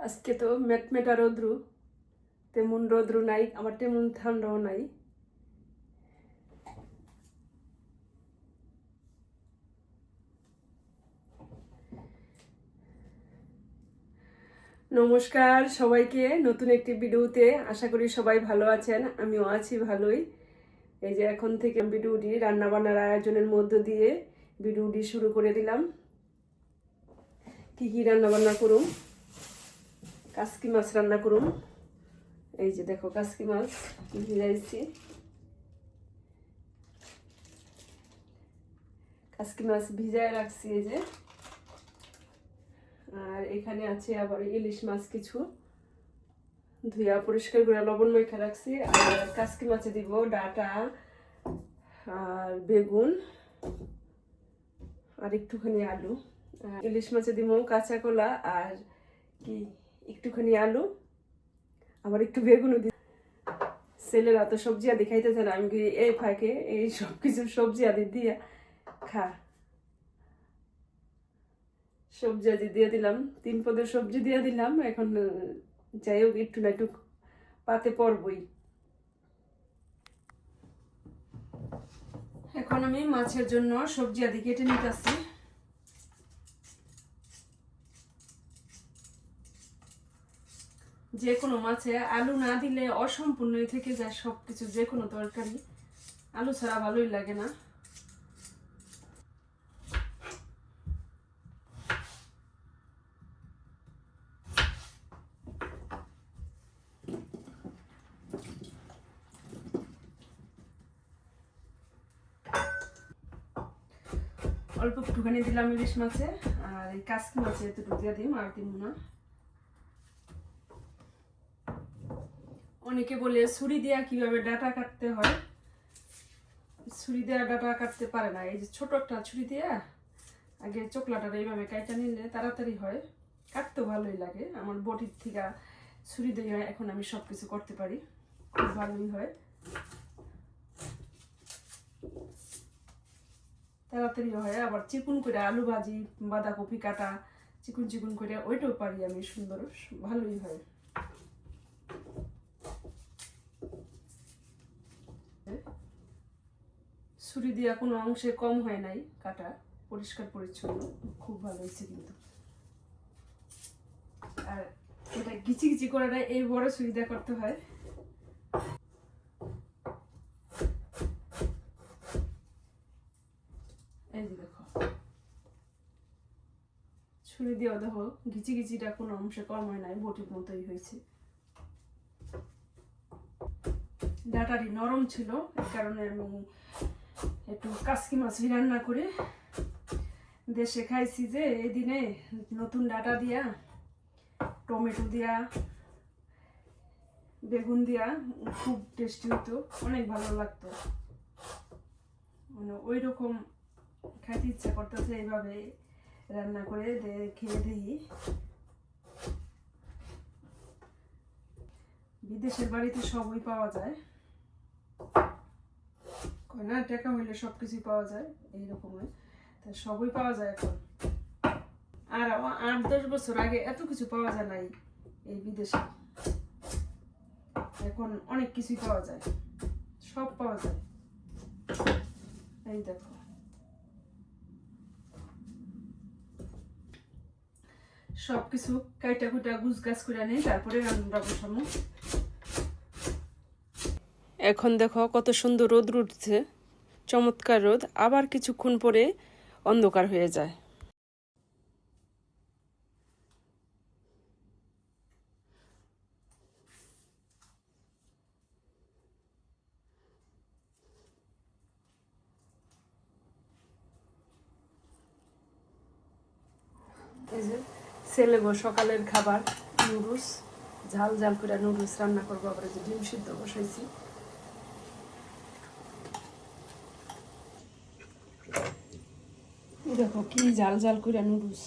আজকে তো মেটমেটা রোদ্রু, তেমন রোদ্রু নাই, আবার তেমন ঠান্ডাও নাই। নমস্কার সবাইকে, নতুন একটি ভিডিওতে। আশা করি সবাই ভালো আছেন, আমিও আছি ভালোই। এই যে এখন থেকে ভিডিওটি রান্নাবান্নার আয়োজনের মধ্য দিয়ে ভিডিওটি শুরু করে দিলাম। কি কি রান্নাবান্না করুম? কাসকি মাছ রান্না করুম। এই যে দেখো কাসকি মাছ ভিজাইছি। কাসকি মাছ ভিজায় রাখছি এই যে। আর এখানে আছে আবার ইলিশ মাছ কিছু ধুইয়া পরিষ্কার করে লবণ মাখা রাখছি। আর কাসকি মাছে দিব ডাটা আর বেগুন আর একটুখানি আলু। ইলিশ মাছে দিব কাঁচা কলা আর কি একটুখানি আলু, আবার একটু বেগুনও দিব। ছেলেরা তো সবজি আদি খাইতেছে না, আমি এই ফাঁকে এই সব কিছু সবজি আদি দিয়ে খা। সবজি আদি দিয়ে দিলাম, 3 পদের সবজি দিয়ে দিলাম। এখন যাই হোক একটু না একটু পাতে পড়বই। এখন আমি মাছের জন্য সবজি আদি কেটে নিতেছি। যে কোনো মাছে আলু না দিলে অসম্পূর্ণই থেকে যায় সবকিছু। যে কোনো তরকারি আলু ছাড়া ভালোই লাগে না। অল্প একটুখানি দিলাম ইলিশ মাছে, আর এই কাসকি মাছে একটু দিয়ে দিম, আর দিব না। অনেকে বলে ছুরি দিয়া কিভাবে ডাটা কাটতে হয়, ছুরি দিয়া ডাটা কাটতে পারে না। এই যে ছোট একটা ছুরি দিয়া আগে চোকলাটা এইভাবে কাটা নিলে তাড়াতাড়ি হয়, কাটতেও ভালোই লাগে। আমার বটির থেকে ছুরি দিয়ে এখন আমি সবকিছু করতে পারি, খুব ভালোই হয়, তাড়াতাড়ি হয়। আবার চিকুন করে আলু ভাজি বাঁধাকপি কাটা চিকুন চিকুন করে ওইটাও পারি আমি, সুন্দর ভালোই হয়। ছুরি দিয়া কোনো অংশে কম হয় নাই কাটা, পরিষ্কার পরিচ্ছন্ন, খুব ভালো হয়েছে কিন্তু। আর এটা গিচি গিচি করাটা এই বড় ছুরি দিয়ে করতে হয়। এই যে দেখো ছুরি দিয়ে দেখো গিচি গিচিটা কোনো অংশে কম হয় নাই, বটির মতোই হয়েছে। ডাটাটি নরম ছিল, এই কারণে আমি একটু কাসকি মাছ রান্না করে দেশে খাইছি যে এই দিনে, নতুন ডাটা দিয়া টমেটো দিয়া বেগুন দিয়া খুব টেস্টি হতো, অনেক ভালো লাগতো। মানে ওই রকম খাইতে ইচ্ছা করতেছে, এইভাবে রান্না করে খেয়ে দিই। বিদেশের বাড়িতে সবই পাওয়া যায়, কয় না টাকা হইলে সবকিছুই পাওয়া যায়, এইরকমের তা সবই পাওয়া যায় এখন। আর 8-10 বছর আগে এত কিছু পাওয়া যায় নাই এই বিদেশে, এখন অনেক কিছুই পাওয়া যায়, সব পাওয়া যায়। এই দেখো সবকিছু কাইটা কুটা গুছ গাছ করে নেই, তারপরে রান্নাটা বসানো। এখন দেখো কত সুন্দর রোদ উঠছে, চমৎকার রোদ। আবার কিছুক্ষণ পরে অন্ধকার হয়ে যায়। এই যে ছেলে গো সকালের খাবার নুডলস, ঝাল ঝাল করে নুডলস রান্না করবো। আবার যে ডিম সিদ্ধ বসাইছি, দেখো কি ঝাল ঝাল করে নুডলস।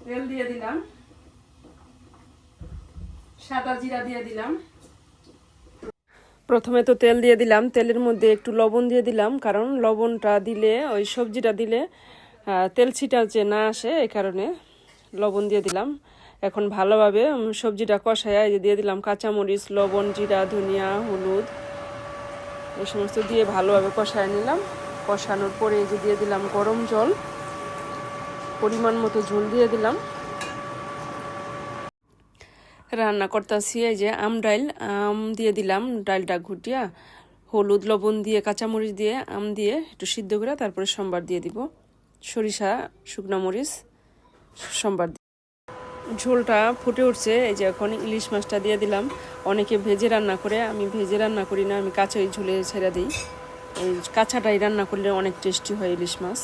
তেল দিয়ে দিলাম, সাদা জিরা দিয়ে দিলাম, প্রথমে তো তেল দিয়ে দিলাম, তেলের মধ্যে একটু লবণ দিয়ে দিলাম, কারণ লবণটা দিলে ওই সবজিটা দিলে তেল ছিটা যে না আসে, এই কারণে লবণ দিয়ে দিলাম। এখন ভালোভাবে সবজিটা কষায় দিয়ে দিলাম কাঁচামরিচ, লবণ, জিরা, ধনিয়া, হলুদ, এই সমস্ত দিয়ে ভালোভাবে কষায় নিলাম। কষানোর পরে এই যে দিয়ে দিলাম গরম জল, পরিমাণ মতো ঝোল দিয়ে দিলাম। রান্না করতেছি এই যে ডাইল, আম দিয়ে দিলাম, ডালটা ঘুটিয়া হলুদ লবণ দিয়ে কাঁচামরিচ দিয়ে আম দিয়ে একটু সিদ্ধ করে তারপরে সম্বার দিয়ে দিব, সরিষা শুকনো মরিচ সম্বার। ঝোলটা ফুটে উঠছে, এই যে এখন ইলিশ মাছটা দিয়ে দিলাম। অনেকে ভেজে রান্না করে, আমি ভেজে রান্না করি না, আমি কাঁচাই ঝোলে ছেড়ে দিই। এই কাঁচাটাই রান্না করলে অনেক টেস্টি হয় ইলিশ মাছ।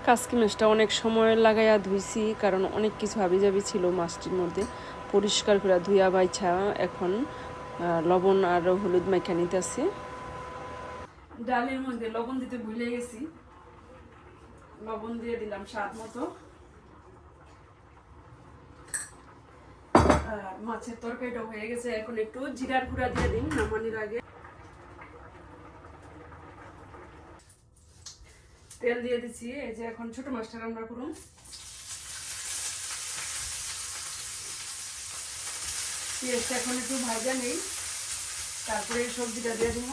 কাসকি মাছটা অনেক সময় লাগাইয়া ধুইছি, কারণ অনেক কিছু হাবিজাবি ছিল মাছটির মধ্যে। পরিষ্কার করে ধুইয়া বাইছা এখন লবণ আর হলুদ মাইখা নিতেছি। ডালের মধ্যে লবণ দিতে ভুলে গেছি, লবণ দিয়ে দিলাম স্বাদ মতো। মাছের তরকারিটা হয়ে গেছে, এখন একটু জিরার গুঁড়া দিয়ে দিন নামানোর আগে। তেল দিয়ে দিচ্ছি, এই যে এখন ছোট মাছটা রান্না করুন। পেঁয়াজটা এখন একটু ভাজা নেই, তারপরে সবজিটা দিয়ে দিব।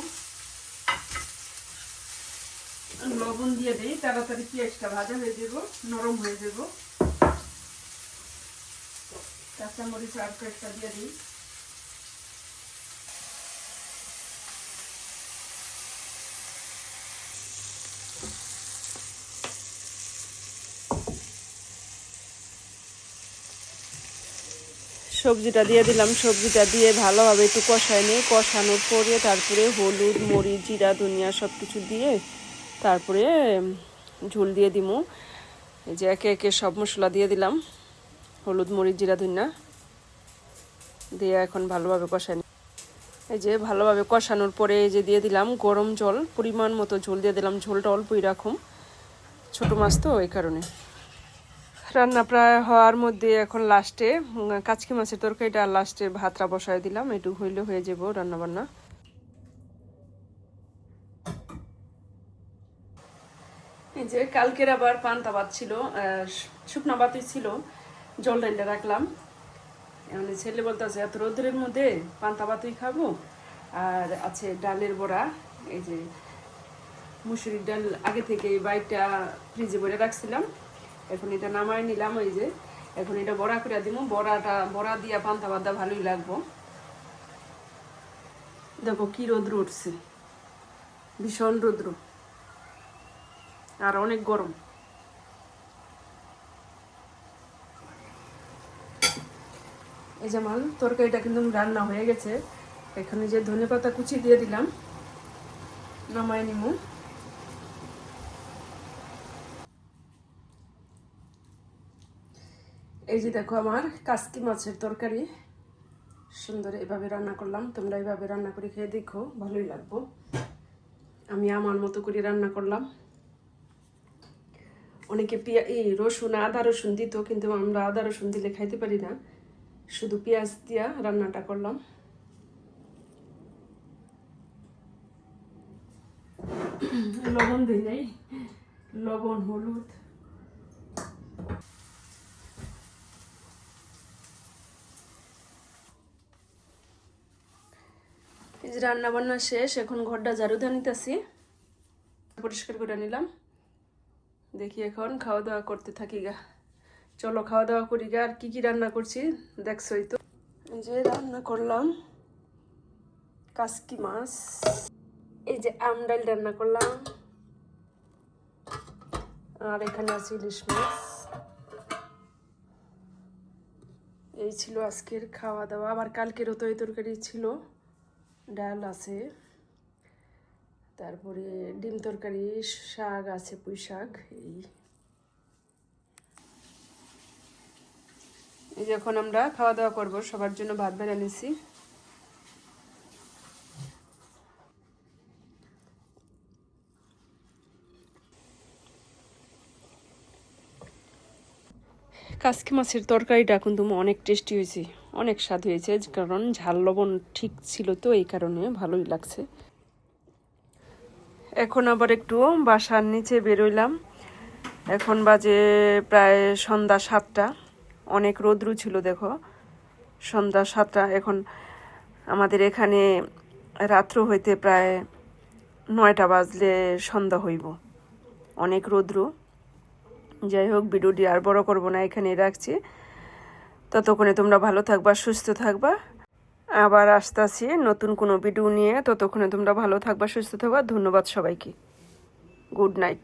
লবণ দিয়ে দিই, তাড়াতাড়ি পেঁয়াজটা ভাজা হয়ে যাব, নরম হয়ে যাব। কাঁচামরিচ আর কয়েকটা দিয়ে দিই। সবজিটা দিয়ে দিলাম, সবজিটা দিয়ে ভালোভাবে একটু কষায় নিয়ে, কষানোর পরে তারপরে হলুদ, মরিচ, জিরা, ধনিয়া সব কিছু দিয়ে তারপরে ঝোল দিয়ে দিব। এই যে একে একে সব মশলা দিয়ে দিলাম, হলুদ, মরিচ, জিরা, ধনিয়া দিয়ে এখন ভালোভাবে কষায় নিই। এই যে ভালোভাবে কষানোর পরে এই যে দিয়ে দিলাম গরম জল, পরিমাণ মতো ঝোল দিয়ে দিলাম। ঝোলটা অল্পই রাখুম, ছোটো মাছ তো এই কারণে। রান্না প্রায় হওয়ার মধ্যে এখন লাস্টে কাচকি মাছের তরকারিটা লাস্টে ভাতটা বসায় দিলাম, একটু হইলে হয়ে যাব রান্না বান্না। এই যে কালকের আবার পান্তা ভাত ছিল, শুকনা ভাতই ছিল, জল ডাইলে রাখলাম। মানে ছেলে বলতেছে এত রোদ্রের মধ্যে পান্তা ভাতই খাবো। আর আছে ডালের বড়া, এই যে মুসুরির ডাল আগে থেকে এই বাইকটা ফ্রিজে ভরে রাখছিলাম, এখন এটা নামায় নিলাম। এই যে এখন এটা বড়া করে দিব, বড়া দিয়া পান্তা ভাতটা ভালোই লাগবো। দেখো কি রৌদ্র উঠছে, ভীষণ রৌদ্র আর অনেক গরম। এই যে আমার তরকারিটা কিন্তু রান্না হয়ে গেছে, এখানে যে ধনেপাতা কুচি দিয়ে দিলাম, নামায় নিমু। এই যে দেখো আমার কাসকি মাছের তরকারি সুন্দর এভাবে রান্না করলাম। তোমরা এইভাবে রান্না করে খেয়ে দেখো, ভালোই লাগবো। আমি আমার মতো করে রান্না করলাম। অনেকে রসুন আদা রসুন দিত, কিন্তু আমরা আদা রসুন দিলে খাইতে পারি না, শুধু পেঁয়াজ দিয়া রান্নাটা করলাম। লবণ দিই নাই, লবণ হলুদ। এই যে রান্না বান্না শেষ, এখন ঘরটা ঝাড়ু দিয়ে নিতেছি, পরিষ্কার করে নিলাম। দেখি এখন খাওয়া দাওয়া করতে থাকি গা। চলো খাওয়া দাওয়া করি গা। আর কি কি রান্না করছি দেখছোই তো। এই যে রান্না করলাম কাসকি মাছ, এই যে ডাল রান্না করলাম, আর এখানে আছে ইলিশ মাছ। এই ছিল আজকের খাওয়া দাওয়া। আবার কালকেরও তো এই তরকারি ছিল, ডাল আছে, তারপরে ডিম তরকারি, শাক আছে, পুঁই শাক। এই যে এখন আমরা খাওয়া দাওয়া করবো, সবার জন্য ভাত বেড়ে নিছি। কাসকি মাছের তরকারিটা কিন্তু অনেক টেস্টি হয়েছে, অনেক স্বাদ হয়েছে, কারণ ঝাল লবণ ঠিক ছিল তো এই কারণে ভালোই লাগছে। এখন আবার একটু বাসার নিচে বেরোইলাম। এখন বাজে প্রায় সন্ধ্যা 7টা। অনেক রৌদ্র ছিল, দেখো সন্ধ্যা 7টা। এখন আমাদের এখানে রাত্র হইতে প্রায় 9টা বাজলে সন্ধ্যা হইব, অনেক রৌদ্র। যাই হোক, ভিডিওটি আর বড় করব না, এখানেই রাখছি। ততক্ষণে তোমরা ভালো থাকবা, সুস্থ থাকবা। আবার আসতেছি নতুন কোনো ভিডিও নিয়ে। ততক্ষণে তোমরা ভালো থাকবা, সুস্থ থাকবা। ধন্যবাদ সবাইকে। Good night.